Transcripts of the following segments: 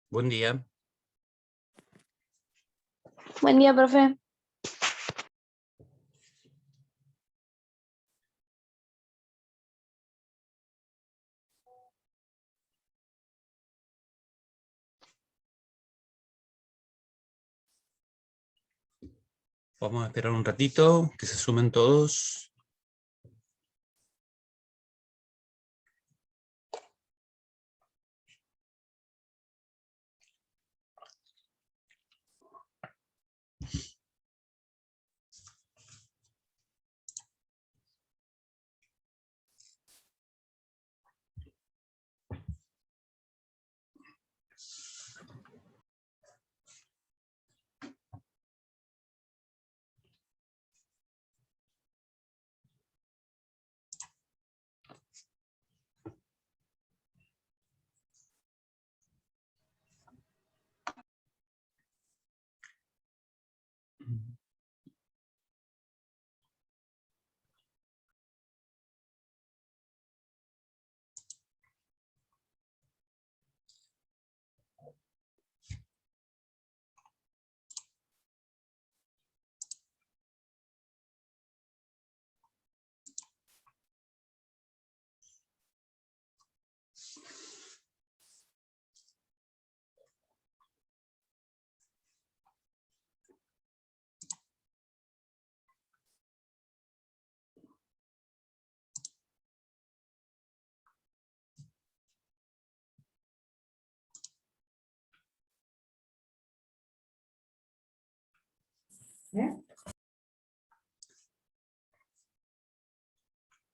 Buen día. Buen día, profe. Vamos a esperar un ratito, que se sumen todos.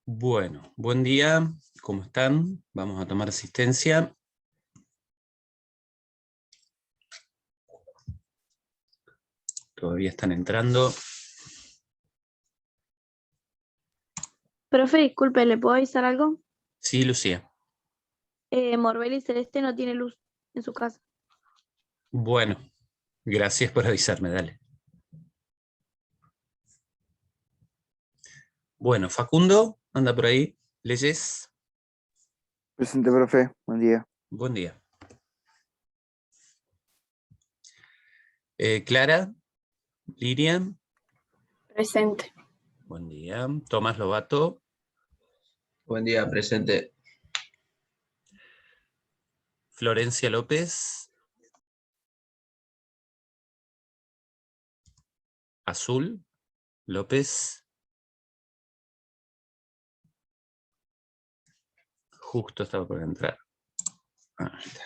Bueno, buen día. ¿Cómo están? Vamos a tomar asistencia. Todavía están entrando. Profe, disculpe, ¿le puedo avisar algo? Sí, Lucía. Morbel y Celeste no tiene luz en su casa. Bueno, gracias por avisarme, dale. Bueno, Facundo, anda por ahí. ¿Leyes? Presente, profe. Buen día. Buen día. Clara, Lirian. Presente. Buen día. Tomás Lobato. Buen día, presente. Florencia López. Azul López. Justo estaba por entrar. Ahí está.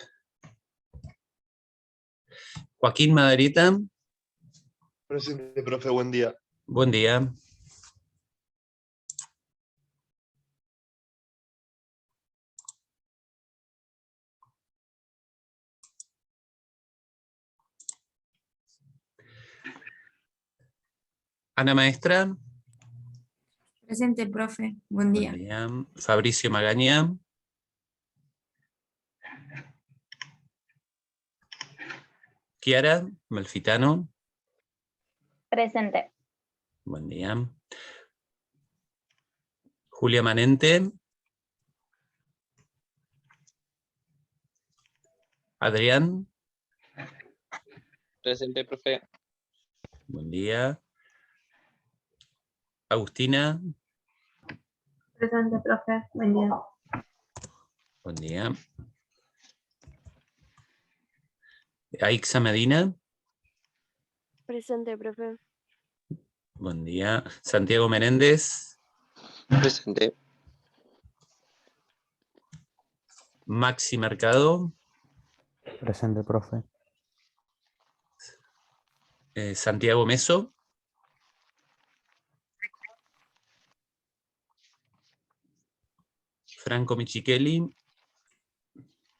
Joaquín Maderita. Presente, profe, buen día. Buen día. Ana Maestra. Presente, profe. Buen día. Buen día. Fabricio Magaña. Kiara Malfitano. Presente. Buen día. Julia Manente. Adrián. Presente, profe. Buen día. Agustina. Presente, profe. Buen día. Buen día. Aixa Medina. Presente, profe. Buen día. Santiago Menéndez. Presente. Maxi Mercado. Presente, profe. Santiago Meso. Franco Michikeli.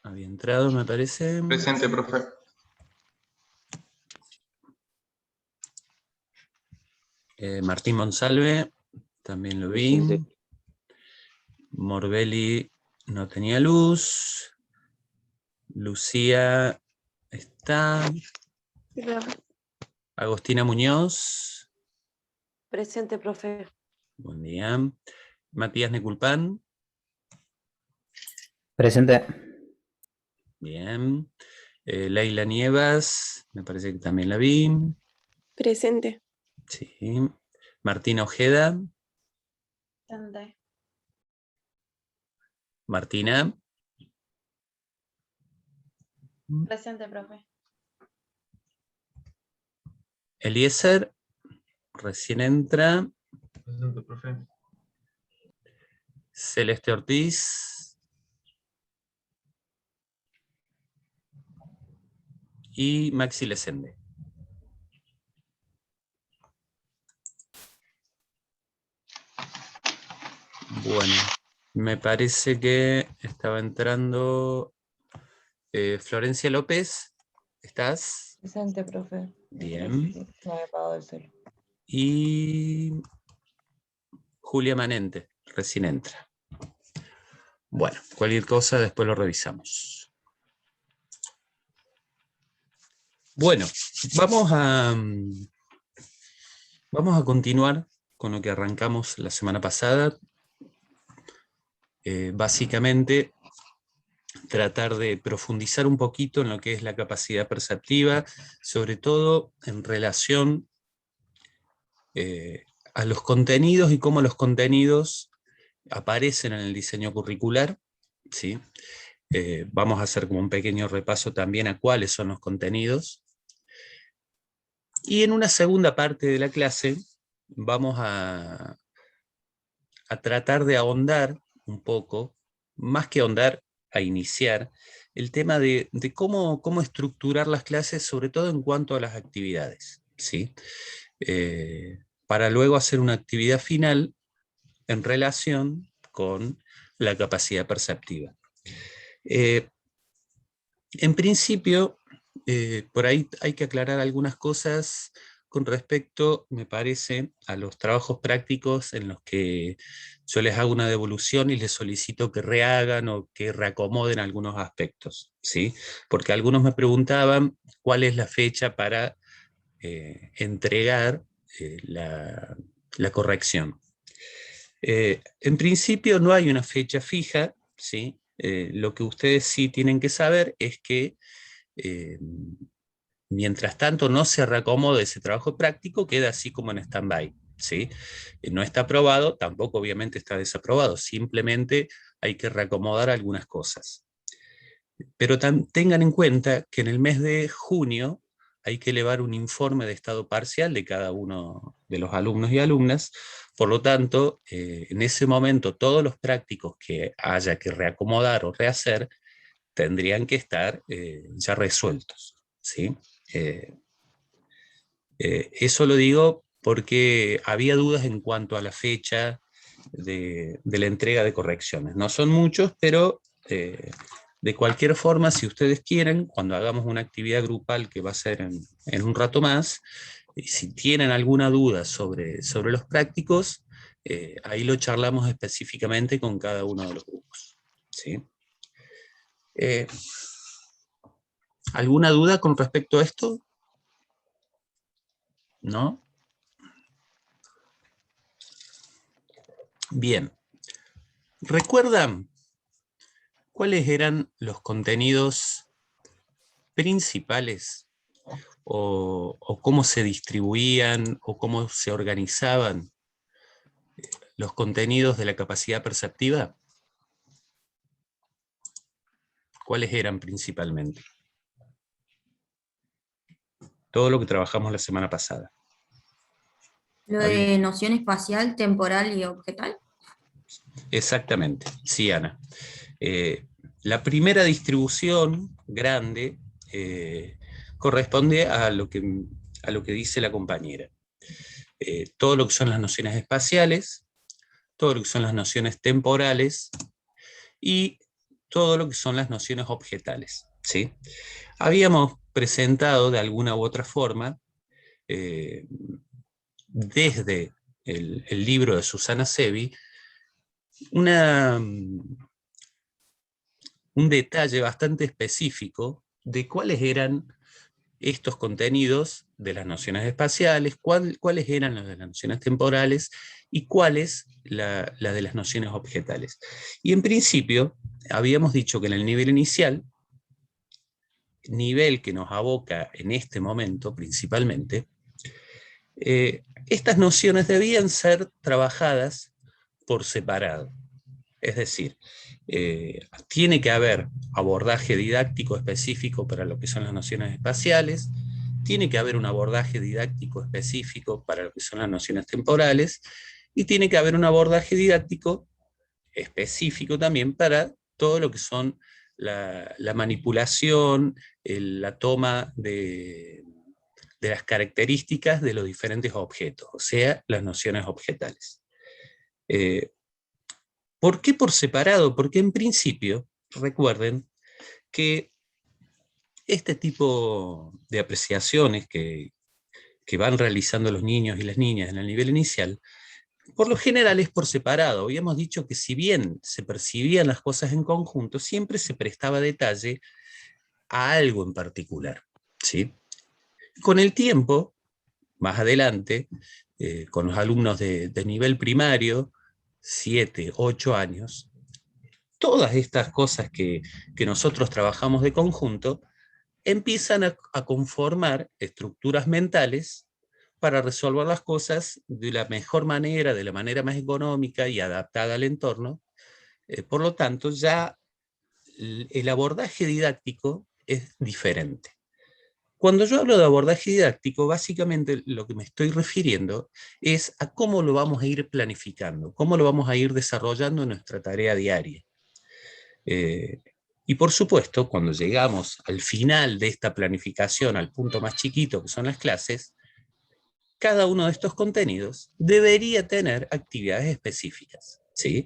Había entrado, me parece. Presente, profe. Martín Monsalve, también lo vi. Presente. Morbelli no tenía luz. Lucía está. Sí, profe. Agostina Muñoz. Presente, profe. Buen día. Matías Neculpan. Presente. Bien. Leila Nievas, me parece que también la vi. Presente. Sí. Martina Ojeda. Presente. Martina. Presente, profe. Eliezer, recién entra. Presente, profe. Celeste Ortiz. Y Maxi Lesende. Bueno, me parece que estaba entrando Florencia López. ¿Estás? Presente, profe. Bien. Sí, se me había apagado el celu. Y Julia Manente, recién entra. Bueno, cualquier cosa después lo revisamos. Bueno, vamos a continuar con lo que arrancamos la semana pasada. Básicamente, tratar de profundizar un poquito en lo que es la capacidad perceptiva, sobre todo en relación a los contenidos y cómo los contenidos aparecen en el diseño curricular, ¿sí? Vamos a hacer como un pequeño repaso también a cuáles son los contenidos. Y en una segunda parte de la clase vamos a tratar de ahondar un poco, más que ahondar, a iniciar, el tema de cómo estructurar las clases, sobre todo en cuanto a las actividades, ¿sí? Para luego hacer una actividad final en relación con la capacidad perceptiva. En principio, por ahí hay que aclarar algunas cosas con respecto, me parece, a los trabajos prácticos en los que yo les hago una devolución y les solicito que rehagan o que reacomoden algunos aspectos, ¿sí? Porque algunos me preguntaban cuál es la fecha para entregar la corrección. En principio no hay una fecha fija, ¿sí? Lo que ustedes sí tienen que saber es que mientras tanto no se reacomode ese trabajo práctico, queda así como en stand-by, ¿sí? No está aprobado, tampoco obviamente está desaprobado, simplemente hay que reacomodar algunas cosas. Pero tengan en cuenta que en el mes de junio hay que elevar un informe de estado parcial de cada uno de los alumnos y alumnas, por lo tanto, en ese momento todos los prácticos que haya que reacomodar o rehacer tendrían que estar ya resueltos, ¿sí? Eso lo digo porque había dudas en cuanto a la fecha de la entrega de correcciones. No son muchos, pero de cualquier forma, si ustedes quieren, cuando hagamos una actividad grupal que va a ser en un rato más, si tienen alguna duda sobre los prácticos, ahí lo charlamos específicamente con cada uno de los grupos, ¿sí? ¿Alguna duda con respecto a esto? ¿No? Bien. ¿Recuerdan cuáles eran los contenidos principales o cómo se distribuían o cómo se organizaban los contenidos de la capacidad perceptiva? ¿Cuáles eran principalmente? Todo lo que trabajamos la semana pasada. Lo de noción espacial, temporal y objetal. Exactamente, sí, Ana. La primera distribución grande corresponde a lo que dice la compañera. Todo lo que son las nociones espaciales, todo lo que son las nociones temporales y todo lo que son las nociones objetales, ¿sí? Habíamos presentado de alguna u otra forma, desde el libro de Susana Sevi, un detalle bastante específico de cuáles eran estos contenidos de las nociones espaciales, cuáles eran las de las nociones temporales y cuáles la de las nociones objetales. Y en principio habíamos dicho que en el nivel inicial, nivel que nos aboca en este momento principalmente, estas nociones debían ser trabajadas por separado. Es decir, tiene que haber abordaje didáctico específico para lo que son las nociones espaciales, tiene que haber un abordaje didáctico específico para lo que son las nociones temporales, y tiene que haber un abordaje didáctico específico también para todo lo que son la manipulación, la toma de las características de los diferentes objetos, o sea, las nociones objetales. ¿Por qué por separado? Porque en principio, recuerden que este tipo de apreciaciones que van realizando los niños y las niñas en el nivel inicial, por lo general es por separado. Habíamos dicho que si bien se percibían las cosas en conjunto, siempre se prestaba detalle a algo en particular, ¿sí? Con el tiempo, más adelante, con los alumnos de nivel primario, 7, 8 años, todas estas cosas que nosotros trabajamos de conjunto empiezan a conformar estructuras mentales para resolver las cosas de la mejor manera, de la manera más económica y adaptada al entorno. Por lo tanto, ya el abordaje didáctico es diferente. Cuando yo hablo de abordaje didáctico, básicamente lo que me estoy refiriendo es a cómo lo vamos a ir planificando, cómo lo vamos a ir desarrollando en nuestra tarea diaria. Y por supuesto, cuando llegamos al final de esta planificación, al punto más chiquito que son las clases, cada uno de estos contenidos debería tener actividades específicas, ¿sí?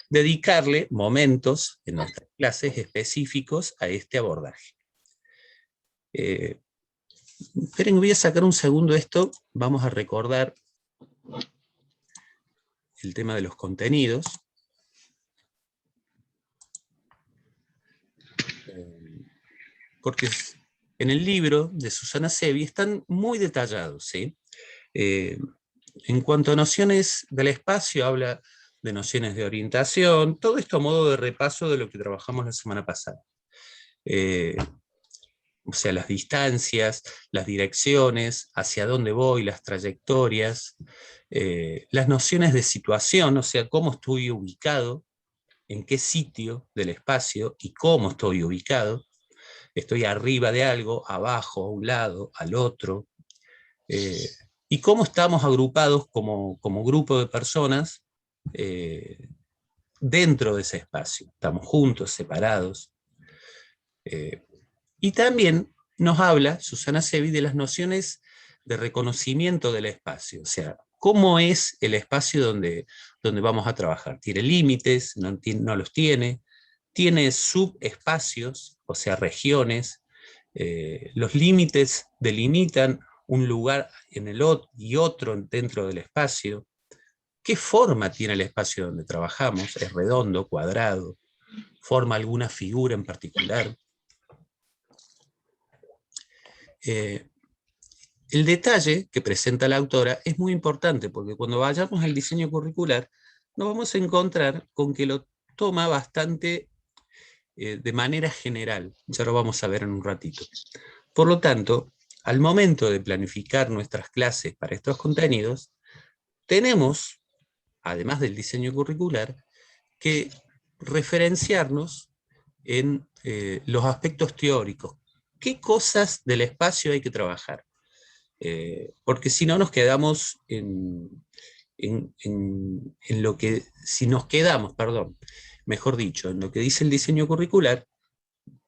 Dedicarle momentos en nuestras clases específicos a este abordaje. Esperen, voy a sacar un segundo esto, vamos a recordar el tema de los contenidos. Porque en el libro de Susana Sevi están muy detallados, ¿sí? En cuanto a nociones del espacio, habla de nociones de orientación, todo esto a modo de repaso de lo que trabajamos la semana pasada. O sea, las distancias, las direcciones, hacia dónde voy, las trayectorias, las nociones de situación, o sea, cómo estoy ubicado, en qué sitio del espacio y cómo estoy ubicado. Estoy arriba de algo, abajo, a un lado, al otro. Y cómo estamos agrupados como grupo de personas dentro de ese espacio. Estamos juntos, separados. Y también nos habla Susana Sevi de las nociones de reconocimiento del espacio. O sea, cómo es el espacio donde vamos a trabajar. ¿Tiene límites? ¿No los tiene? ¿Tiene subespacios? O sea, regiones. Los límites delimitan un lugar en el otro y otro dentro del espacio. ¿Qué forma tiene el espacio donde trabajamos? ¿Es redondo, cuadrado? ¿Forma alguna figura en particular? El detalle que presenta la autora es muy importante, porque cuando vayamos al diseño curricular, nos vamos a encontrar con que lo toma bastante de manera general. Ya lo vamos a ver en un ratito. Por lo tanto, al momento de planificar nuestras clases para estos contenidos, tenemos, además del diseño curricular, que referenciarnos en los aspectos teóricos. ¿Qué cosas del espacio hay que trabajar? Porque si no nos quedamos en lo que, si nos quedamos, perdón, mejor dicho, en lo que dice el diseño curricular,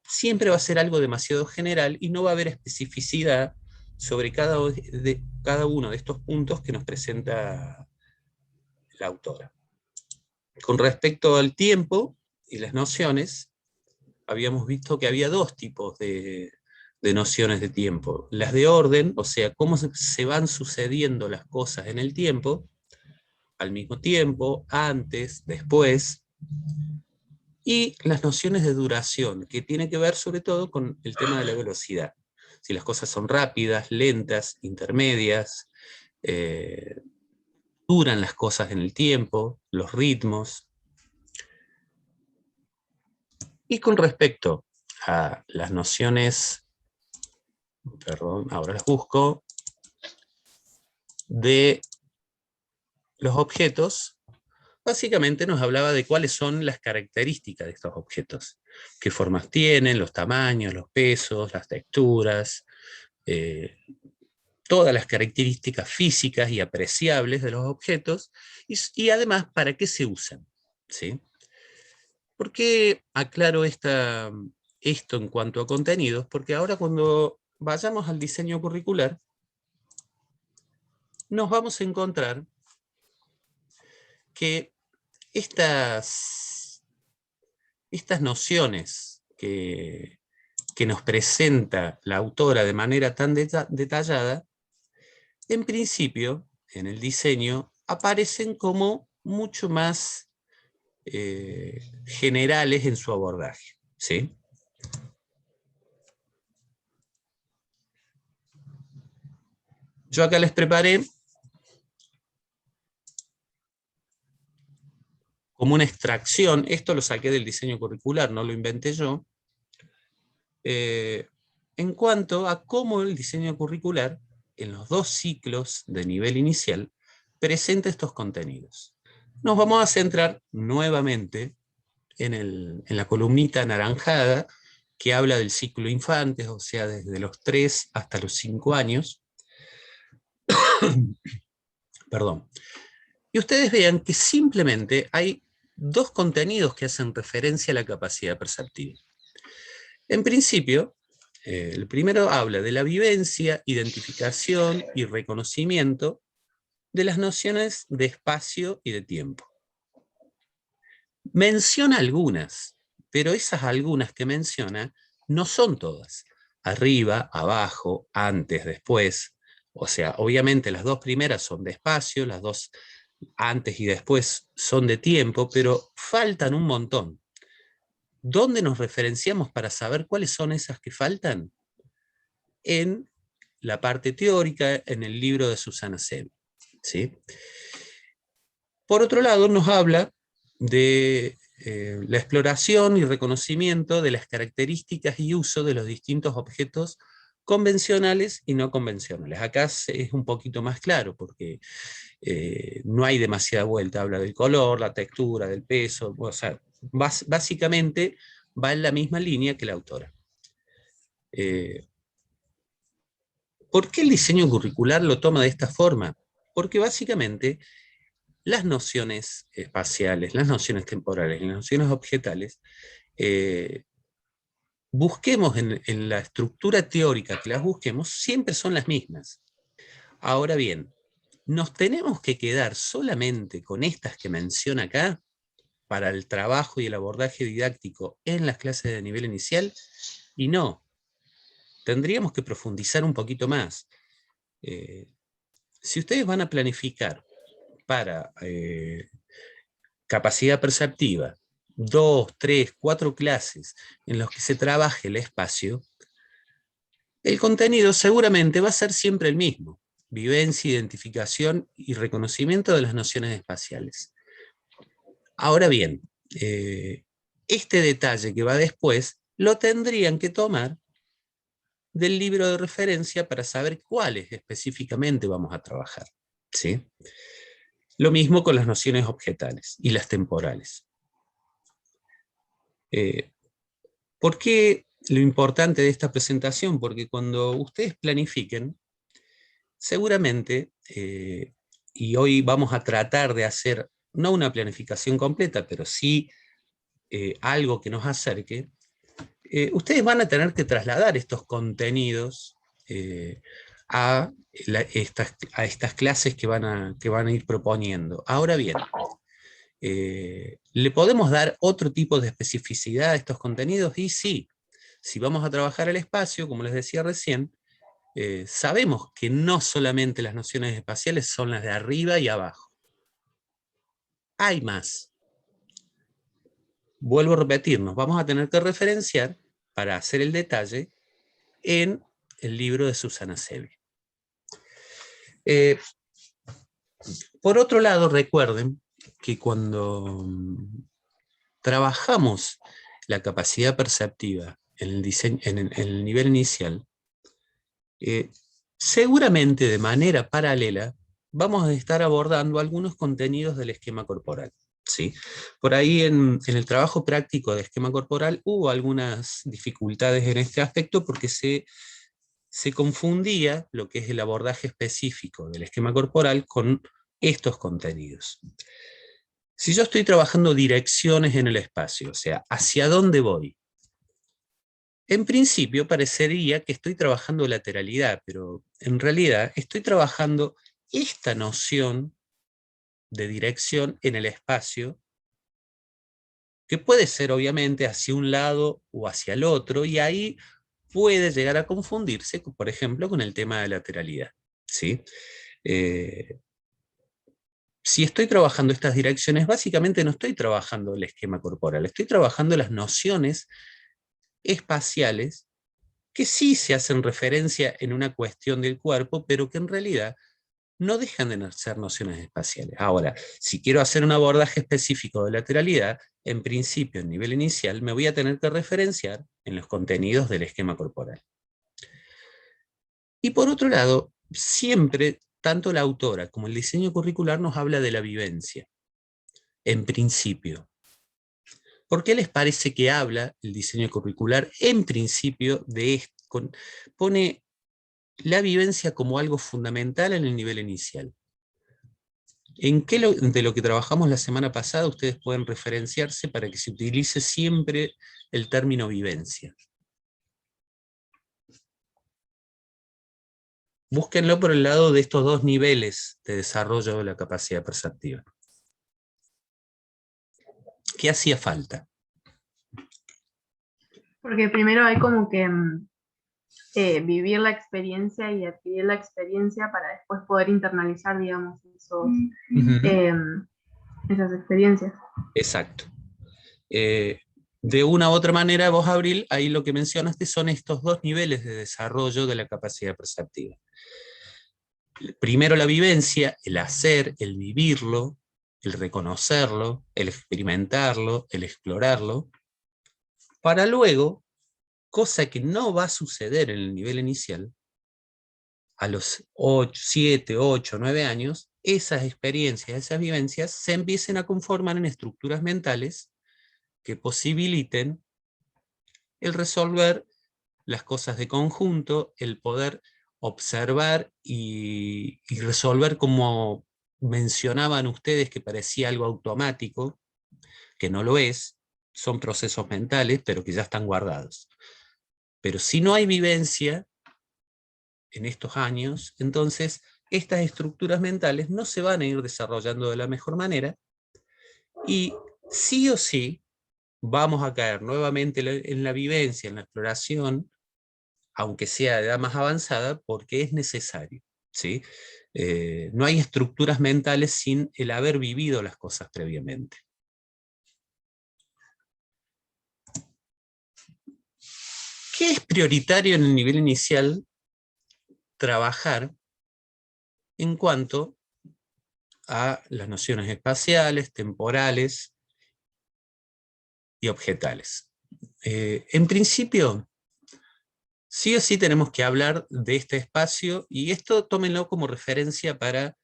siempre va a ser algo demasiado general y no va a haber especificidad sobre cada uno de estos puntos que nos presenta la autora. Con respecto al tiempo, y las nociones, habíamos visto que había dos tipos de nociones de tiempo. Las de orden, o sea, cómo se van sucediendo las cosas en el tiempo, al mismo tiempo, antes, después, y las nociones de duración, que tiene que ver sobre todo con el tema de la velocidad. Si las cosas son rápidas, lentas, intermedias, duran las cosas en el tiempo, los ritmos. Y con respecto a las nociones, perdón, ahora las busco, de los objetos, básicamente nos hablaba de cuáles son las características de estos objetos, qué formas tienen, los tamaños, los pesos, las texturas, todas las características físicas y apreciables de los objetos, y además para qué se usan, ¿sí? ¿Por qué aclaro esto en cuanto a contenidos? Porque ahora cuando vayamos al diseño curricular, nos vamos a encontrar que estas nociones que nos presenta la autora de manera tan detallada, en principio, en el diseño, aparecen como mucho más generales en su abordaje, ¿sí? Yo acá les preparé como una extracción, esto lo saqué del diseño curricular, no lo inventé yo, en cuanto a cómo el diseño curricular, en los dos ciclos de nivel inicial, presenta estos contenidos. Nos vamos a centrar nuevamente en la columnita anaranjada, que habla del ciclo infantes, o sea, desde los 3 hasta los 5 años. Perdón. Y ustedes vean que simplemente hay dos contenidos que hacen referencia a la capacidad perceptiva. En principio, el primero habla de la vivencia, identificación y reconocimiento de las nociones de espacio y de tiempo. Menciona algunas, pero esas algunas que menciona no son todas. Arriba, abajo, antes, después. O sea, obviamente las dos primeras son de espacio, las dos antes y después son de tiempo, pero faltan un montón. ¿Dónde nos referenciamos para saber cuáles son esas que faltan? En la parte teórica, en el libro de Susana Sevi, ¿sí? Por otro lado, nos habla de la exploración y reconocimiento de las características y uso de los distintos objetos convencionales y no convencionales. Acá es un poquito más claro, porque no hay demasiada vuelta, habla del color, la textura, del peso, o sea, básicamente va en la misma línea que la autora. ¿Por qué el diseño curricular lo toma de esta forma? Porque básicamente las nociones espaciales, las nociones temporales y las nociones objetales, busquemos en la estructura teórica que las busquemos, siempre son las mismas. Ahora bien, ¿nos tenemos que quedar solamente con estas que menciona acá para el trabajo y el abordaje didáctico en las clases de nivel inicial? Y no, tendríamos que profundizar un poquito más. Si ustedes van a planificar para capacidad perceptiva, 2, 3, 4 clases en los que se trabaje el espacio, el contenido seguramente va a ser siempre el mismo: vivencia, identificación y reconocimiento de las nociones espaciales. Ahora bien, este detalle que va después lo tendrían que tomar del libro de referencia para saber cuáles específicamente vamos a trabajar, ¿sí? Lo mismo con las nociones objetales y las temporales. ¿Por qué lo importante de esta presentación? Porque cuando ustedes planifiquen, seguramente, y hoy vamos a tratar de hacer, no una planificación completa, pero sí algo que nos acerque, ustedes van a tener que trasladar estos contenidos a estas clases que van a ir proponiendo. Ahora bien, ¿Le podemos dar otro tipo de especificidad a estos contenidos? Y sí, si vamos a trabajar el espacio, como les decía recién, sabemos que no solamente las nociones espaciales son las de arriba y abajo. Hay más. Vuelvo a repetir, nos vamos a tener que referenciar para hacer el detalle en el libro de Susana Sevi. Por otro lado, recuerden que cuando trabajamos la capacidad perceptiva en el, en el nivel inicial, seguramente de manera paralela vamos a estar abordando algunos contenidos del esquema corporal. ¿Sí? Por ahí en el trabajo práctico de esquema corporal hubo algunas dificultades en este aspecto porque se confundía lo que es el abordaje específico del esquema corporal con estos contenidos. Si yo estoy trabajando direcciones en el espacio, o sea, ¿hacia dónde voy? En principio parecería que estoy trabajando lateralidad, pero en realidad estoy trabajando esta noción de dirección en el espacio, que puede ser obviamente hacia un lado o hacia el otro, y ahí puede llegar a confundirse, por ejemplo, con el tema de lateralidad. ¿Sí? Si estoy trabajando estas direcciones, básicamente no estoy trabajando el esquema corporal, estoy trabajando las nociones espaciales que sí se hacen referencia en una cuestión del cuerpo, pero que en realidad no dejan de ser nociones espaciales. Ahora, si quiero hacer un abordaje específico de lateralidad, en principio, en nivel inicial, me voy a tener que referenciar en los contenidos del esquema corporal. Y por otro lado, siempre, tanto la autora como el diseño curricular nos habla de la vivencia, en principio. ¿Por qué les parece que habla el diseño curricular en principio de esto? Pone la vivencia como algo fundamental en el nivel inicial. ¿En qué de lo que trabajamos la semana pasada ustedes pueden referenciarse para que se utilice siempre el término vivencia? Búsquenlo por el lado de estos dos niveles de desarrollo de la capacidad perceptiva. ¿Qué hacía falta? Porque primero hay como que vivir la experiencia y adquirir la experiencia para después poder internalizar, digamos, esas experiencias. Exacto. De una u otra manera, vos, Abril, ahí lo que mencionaste son estos dos niveles de desarrollo de la capacidad perceptiva. Primero la vivencia, el hacer, el vivirlo, el reconocerlo, el experimentarlo, el explorarlo, para luego, cosa que no va a suceder en el nivel inicial, a los 7, 8, 9 años, esas experiencias, esas vivencias se empiecen a conformar en estructuras mentales que posibiliten el resolver las cosas de conjunto, el poder observar y resolver, como mencionaban ustedes, que parecía algo automático, que no lo es, son procesos mentales, pero que ya están guardados. Pero si no hay vivencia en estos años, entonces estas estructuras mentales no se van a ir desarrollando de la mejor manera, y sí o sí vamos a caer nuevamente en la vivencia, en la exploración, aunque sea de edad más avanzada, porque es necesario, ¿sí? No hay estructuras mentales sin el haber vivido las cosas previamente. ¿Qué es prioritario en el nivel inicial trabajar en cuanto a las nociones espaciales, temporales y objetales? En principio, sí o sí tenemos que hablar de este espacio, y esto tómenlo como referencia para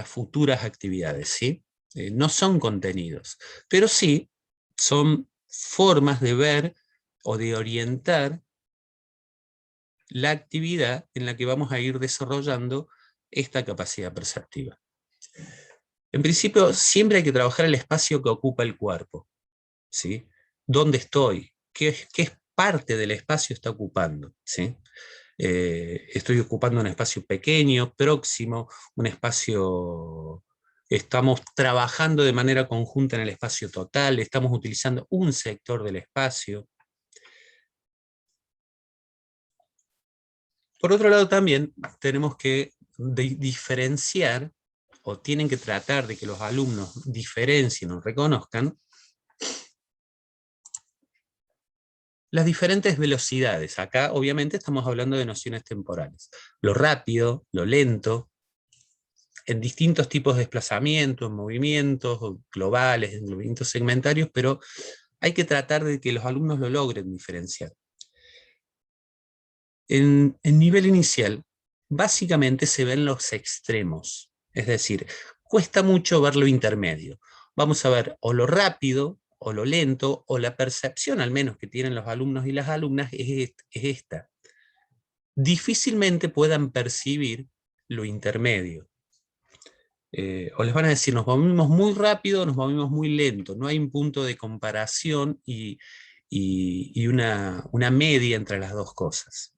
futuras actividades, ¿sí? No son contenidos, pero sí son formas de ver o de orientar la actividad en la que vamos a ir desarrollando esta capacidad perceptiva. En principio, siempre hay que trabajar el espacio que ocupa el cuerpo, ¿sí? ¿Dónde estoy? ¿Qué es parte del espacio está ocupando? ¿Sí? Estoy ocupando un espacio pequeño, próximo, un espacio estamos trabajando de manera conjunta en el espacio total, estamos utilizando un sector del espacio. Por otro lado también tenemos que diferenciar, o tienen que tratar de que los alumnos diferencien o reconozcan las diferentes velocidades. Acá obviamente estamos hablando de nociones temporales. Lo rápido, lo lento, en distintos tipos de desplazamientos, movimientos globales, en movimientos segmentarios, pero hay que tratar de que los alumnos lo logren diferenciar. En nivel inicial, básicamente se ven los extremos, es decir, cuesta mucho ver lo intermedio. Vamos a ver o lo rápido, o lo lento, o la percepción al menos que tienen los alumnos y las alumnas es esta. Difícilmente puedan percibir lo intermedio. O les van a decir, nos movimos muy rápido, nos movimos muy lento, no hay un punto de comparación y una media entre las dos cosas.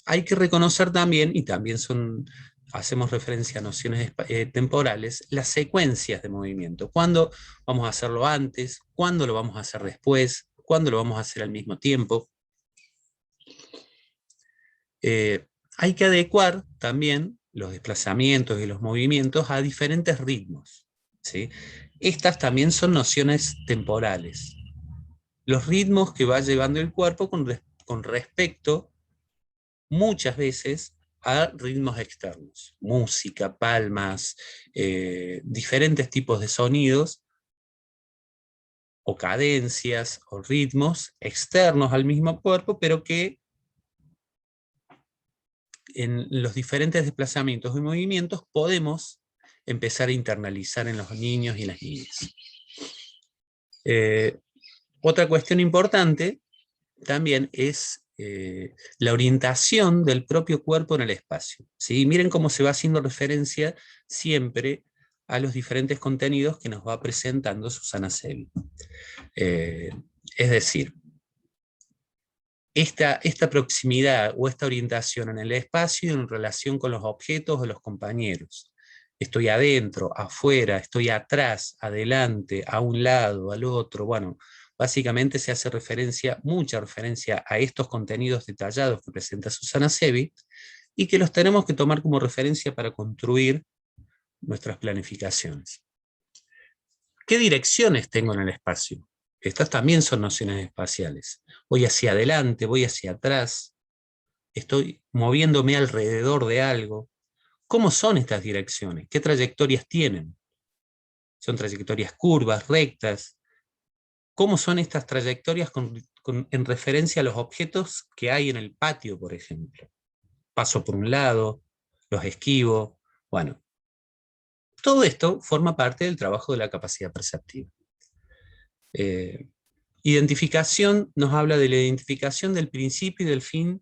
Hay que reconocer también, y también hacemos referencia a nociones temporales, las secuencias de movimiento. ¿Cuándo vamos a hacerlo antes? ¿Cuándo lo vamos a hacer después? ¿Cuándo lo vamos a hacer al mismo tiempo? Hay que adecuar también los desplazamientos y los movimientos a diferentes ritmos, ¿sí? Estas también son nociones temporales. Los ritmos que va llevando el cuerpo con respecto, muchas veces, a ritmos externos. Música, palmas, diferentes tipos de sonidos, o cadencias, o ritmos externos al mismo cuerpo, pero que en los diferentes desplazamientos y movimientos podemos empezar a internalizar en los niños y las niñas. Otra cuestión importante también es la orientación del propio cuerpo en el espacio, ¿sí? Miren cómo se va haciendo referencia siempre a los diferentes contenidos que nos va presentando Susana Sevi. Es decir, esta proximidad o esta orientación en el espacio en relación con los objetos o los compañeros. Estoy adentro, afuera, estoy atrás, adelante, a un lado, al otro. Bueno, básicamente se hace mucha referencia a estos contenidos detallados que presenta Susana Sevi, y que los tenemos que tomar como referencia para construir nuestras planificaciones. ¿Qué direcciones tengo en el espacio? Estas también son nociones espaciales. Voy hacia adelante, voy hacia atrás, estoy moviéndome alrededor de algo. ¿Cómo son estas direcciones? ¿Qué trayectorias tienen? ¿Son trayectorias curvas, rectas? ¿Cómo son estas trayectorias en referencia a los objetos que hay en el patio, por ejemplo? Paso por un lado, los esquivo. Bueno, todo esto forma parte del trabajo de la capacidad perceptiva. Identificación nos habla de la identificación del principio y del fin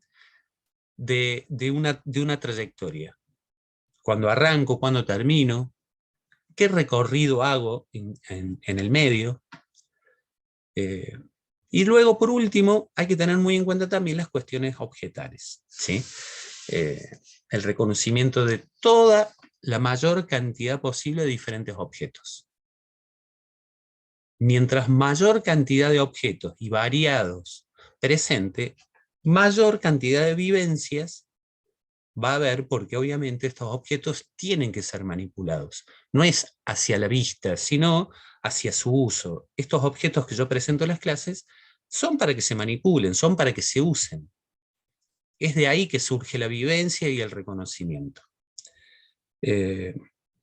de una trayectoria. Cuando arranco, cuando termino, qué recorrido hago en el medio. Y luego, por último, hay que tener muy en cuenta también las cuestiones objetales, ¿sí? El reconocimiento de toda la mayor cantidad posible de diferentes objetos. Mientras mayor cantidad de objetos y variados presente, mayor cantidad de vivencias va a haber, porque obviamente estos objetos tienen que ser manipulados. No es hacia la vista, sino hacia su uso. Estos objetos que yo presento en las clases son para que se manipulen, son para que se usen. Es de ahí que surge la vivencia y el reconocimiento.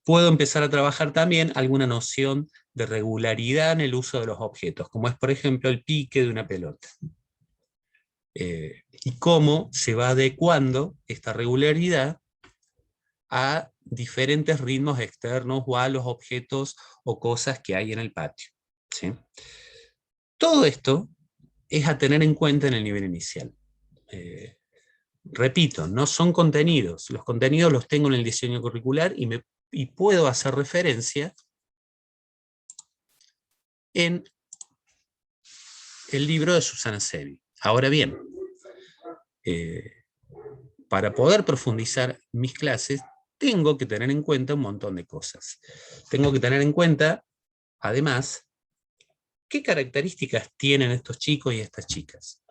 Puedo empezar a trabajar también alguna noción de regularidad en el uso de los objetos, como es por ejemplo el pique de una pelota. Y cómo se va adecuando esta regularidad a diferentes ritmos externos o a los objetos o cosas que hay en el patio, ¿sí? Todo esto es a tener en cuenta en el nivel inicial. Repito, no son contenidos. Los contenidos los tengo en el diseño curricular y puedo hacer referencia en el libro de Susana Sevi. Ahora bien, para poder profundizar mis clases, tengo que tener en cuenta un montón de cosas. Tengo que tener en cuenta, además, qué características tienen estos chicos y estas chicas.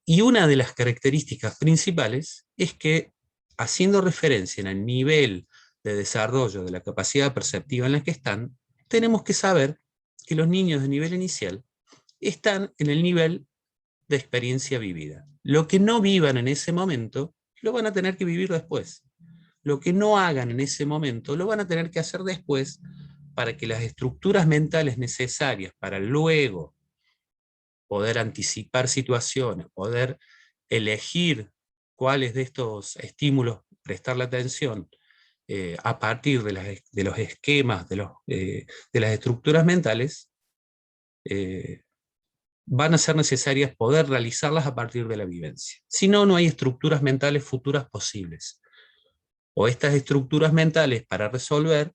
Y una de las características principales es que, haciendo referencia en el nivel de desarrollo de la capacidad perceptiva en la que están, tenemos que saber que los niños de nivel inicial están en el nivel de experiencia vivida. Lo que no vivan en ese momento, lo van a tener que vivir después. Lo que no hagan en ese momento, lo van a tener que hacer después, para que las estructuras mentales necesarias para luego poder anticipar situaciones, poder elegir cuáles de estos estímulos prestarle atención a partir de los esquemas, de las estructuras mentales, van a ser necesarias poder realizarlas a partir de la vivencia. Si no, no hay estructuras mentales futuras posibles. O estas estructuras mentales para resolver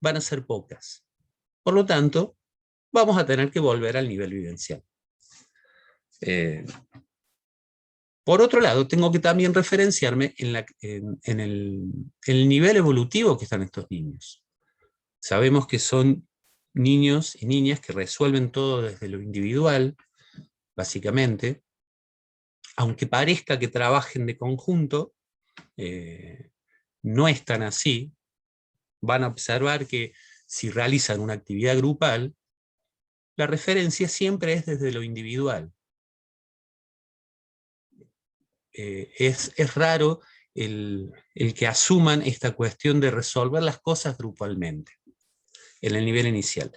van a ser pocas. Por lo tanto, vamos a tener que volver al nivel vivencial. Por otro lado, tengo que también referenciarme en el nivel evolutivo que están estos niños. Sabemos que son niños y niñas que resuelven todo desde lo individual, básicamente, aunque parezca que trabajen de conjunto, no es tan así. Van a observar que si realizan una actividad grupal, la referencia siempre es desde lo individual. Es raro el que asuman esta cuestión de resolver las cosas grupalmente, en el nivel inicial.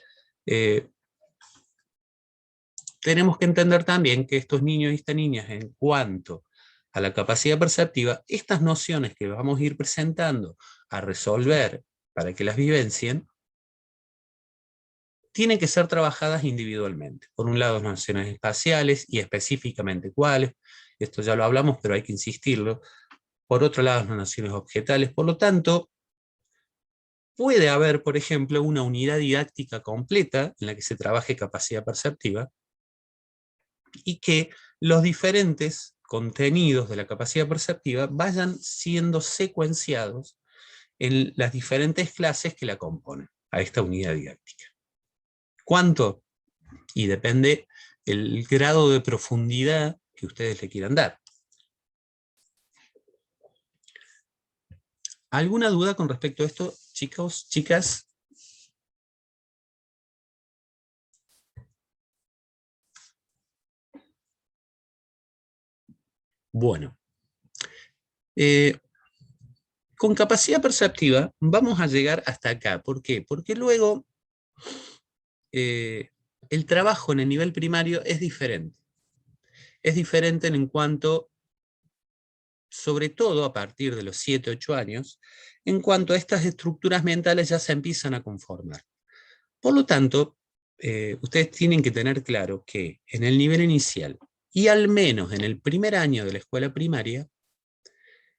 Tenemos que entender también que estos niños y estas niñas, en cuanto a la capacidad perceptiva, estas nociones que vamos a ir presentando a resolver para que las vivencien, tienen que ser trabajadas individualmente. Por un lado, nociones espaciales, y específicamente cuáles, esto ya lo hablamos, pero hay que insistirlo. Por otro lado, las nociones objetales. Por lo tanto, puede haber, por ejemplo, una unidad didáctica completa en la que se trabaje capacidad perceptiva, y que los diferentes contenidos de la capacidad perceptiva vayan siendo secuenciados en las diferentes clases que la componen a esta unidad didáctica. ¿Cuánto? Y depende el grado de profundidad que ustedes le quieran dar. ¿Alguna duda con respecto a esto, chicos, chicas? Bueno. Con capacidad perceptiva vamos a llegar hasta acá. ¿Por qué? Porque luego el trabajo en el nivel primario es diferente. Es diferente en cuanto, sobre todo a partir de los 7, 8 años, en cuanto a estas estructuras mentales ya se empiezan a conformar. Por lo tanto, ustedes tienen que tener claro que en el nivel inicial, y al menos en el primer año de la escuela primaria,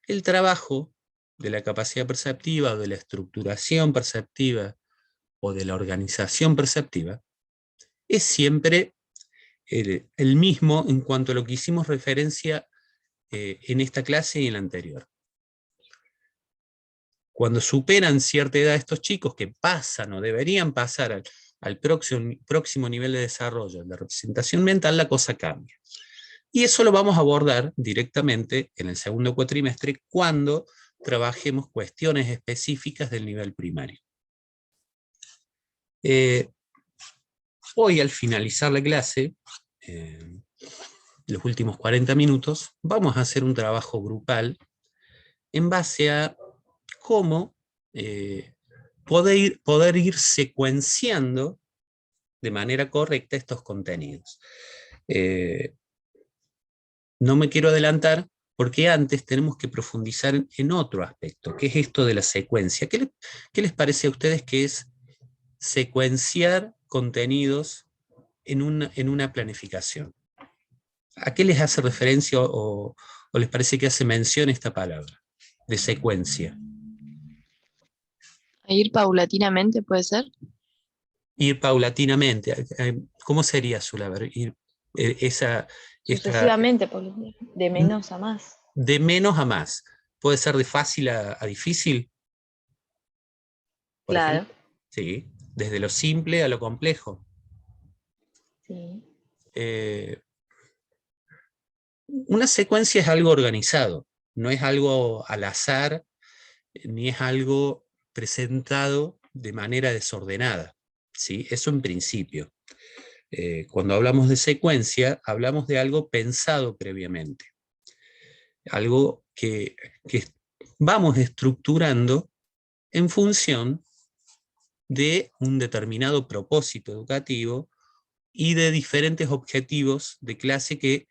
el trabajo de la capacidad perceptiva, o de la estructuración perceptiva, o de la organización perceptiva, es siempre el mismo en cuanto a lo que hicimos referencia en esta clase y en la anterior. Cuando superan cierta edad estos chicos, que pasan o deberían pasar al próximo nivel de desarrollo, de representación mental, la cosa cambia. Y eso lo vamos a abordar directamente en el segundo cuatrimestre, cuando trabajemos cuestiones específicas del nivel primario. Hoy, al finalizar la clase, los últimos 40 minutos, vamos a hacer un trabajo grupal en base a cómo poder ir secuenciando de manera correcta estos contenidos. No me quiero adelantar, porque antes tenemos que profundizar en otro aspecto, que es esto de la secuencia. ¿Qué les parece a ustedes que es secuenciar contenidos en una planificación? ¿A qué les hace referencia o les parece que hace mención esta palabra de secuencia? ¿A ir paulatinamente puede ser? Ir paulatinamente. ¿Cómo sería, Sulaber? Sucesivamente, de menos a más. De menos a más. ¿Puede ser de fácil a difícil? Por Claro. ejemplo. Sí, desde lo simple a lo complejo. Sí. Una secuencia es algo organizado, no es algo al azar, ni es algo presentado de manera desordenada, ¿sí? Eso en principio. Cuando hablamos de secuencia, hablamos de algo pensado previamente, algo que vamos estructurando en función de un determinado propósito educativo y de diferentes objetivos de clase que,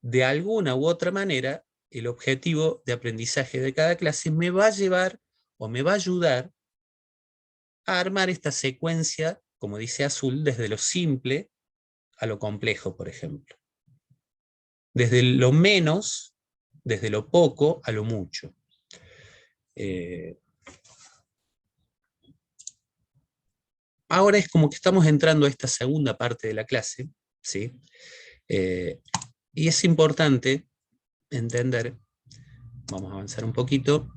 de alguna u otra manera, el objetivo de aprendizaje de cada clase me va a llevar o me va a ayudar a armar esta secuencia, como dice Azul, desde lo simple a lo complejo, por ejemplo. Desde lo menos, desde lo poco a lo mucho. Ahora es como que estamos entrando a esta segunda parte de la clase, ¿sí? Y es importante entender, vamos a avanzar un poquito,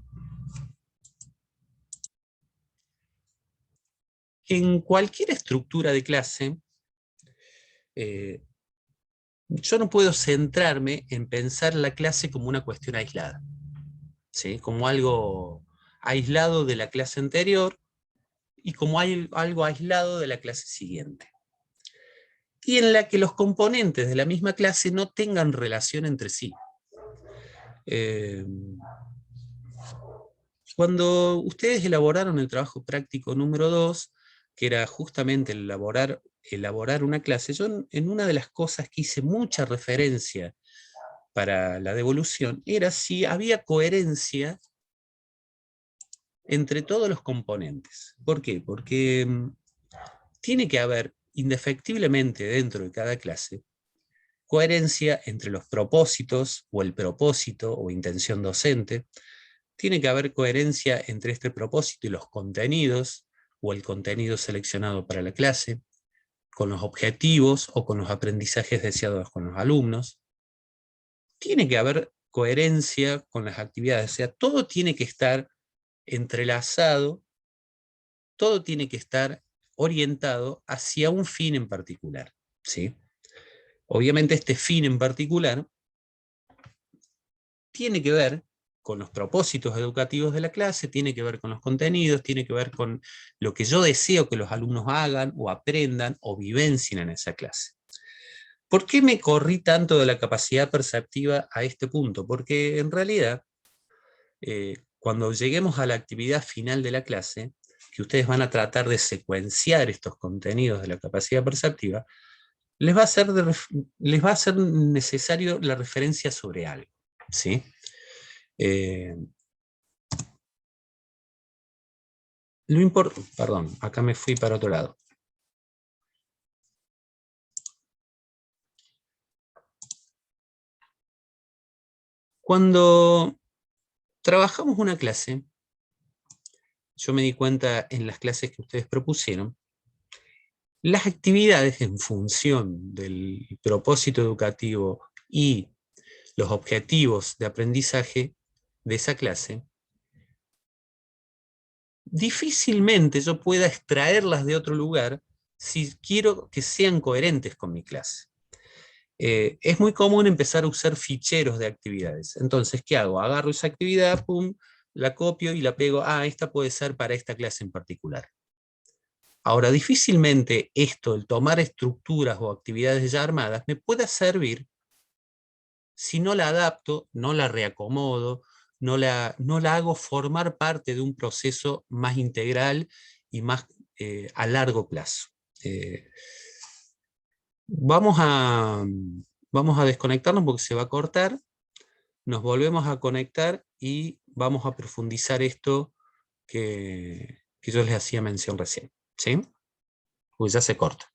que en cualquier estructura de clase, yo no puedo centrarme en pensar la clase como una cuestión aislada, ¿sí? Como algo aislado de la clase anterior y como algo aislado de la clase siguiente. Y en la que los componentes de la misma clase no tengan relación entre sí. Cuando ustedes elaboraron el trabajo práctico número 2, que era justamente elaborar una clase, yo en una de las cosas que hice mucha referencia para la devolución era si había coherencia entre todos los componentes. ¿Por qué? Porque tiene que haber indefectiblemente dentro de cada clase coherencia entre los propósitos o el propósito o intención docente. Tiene que haber coherencia entre este propósito y los contenidos o el contenido seleccionado para la clase, con los objetivos o con los aprendizajes deseados con los alumnos. Tiene que haber coherencia con las actividades, o sea, todo tiene que estar entrelazado, todo tiene que estar orientado hacia un fin en particular, ¿sí? Obviamente este fin en particular tiene que ver con los propósitos educativos de la clase, tiene que ver con los contenidos, tiene que ver con lo que yo deseo que los alumnos hagan o aprendan o vivencien en esa clase. ¿Por qué me corrí tanto de la capacidad perceptiva a este punto? Porque en realidad, cuando lleguemos a la actividad final de la clase, que ustedes van a tratar de secuenciar estos contenidos de la capacidad perceptiva, les va a ser necesario la referencia sobre algo, ¿sí? Perdón, acá me fui para otro lado. Cuando trabajamos una clase, yo me di cuenta en las clases que ustedes propusieron, las actividades en función del propósito educativo y los objetivos de aprendizaje de esa clase, difícilmente yo pueda extraerlas de otro lugar si quiero que sean coherentes con mi clase. Es muy común empezar a usar ficheros de actividades. Entonces, ¿qué hago? Agarro esa actividad, pum, la copio y la pego. Ah, esta puede ser para esta clase en particular. Ahora, difícilmente esto, el tomar estructuras o actividades ya armadas, me pueda servir si no la adapto, no la reacomodo, no la hago formar parte de un proceso más integral y más a largo plazo. Vamos a desconectarnos porque se va a cortar, nos volvemos a conectar y vamos a profundizar esto que yo les hacía mención recién, ¿sí? Pues ya se corta.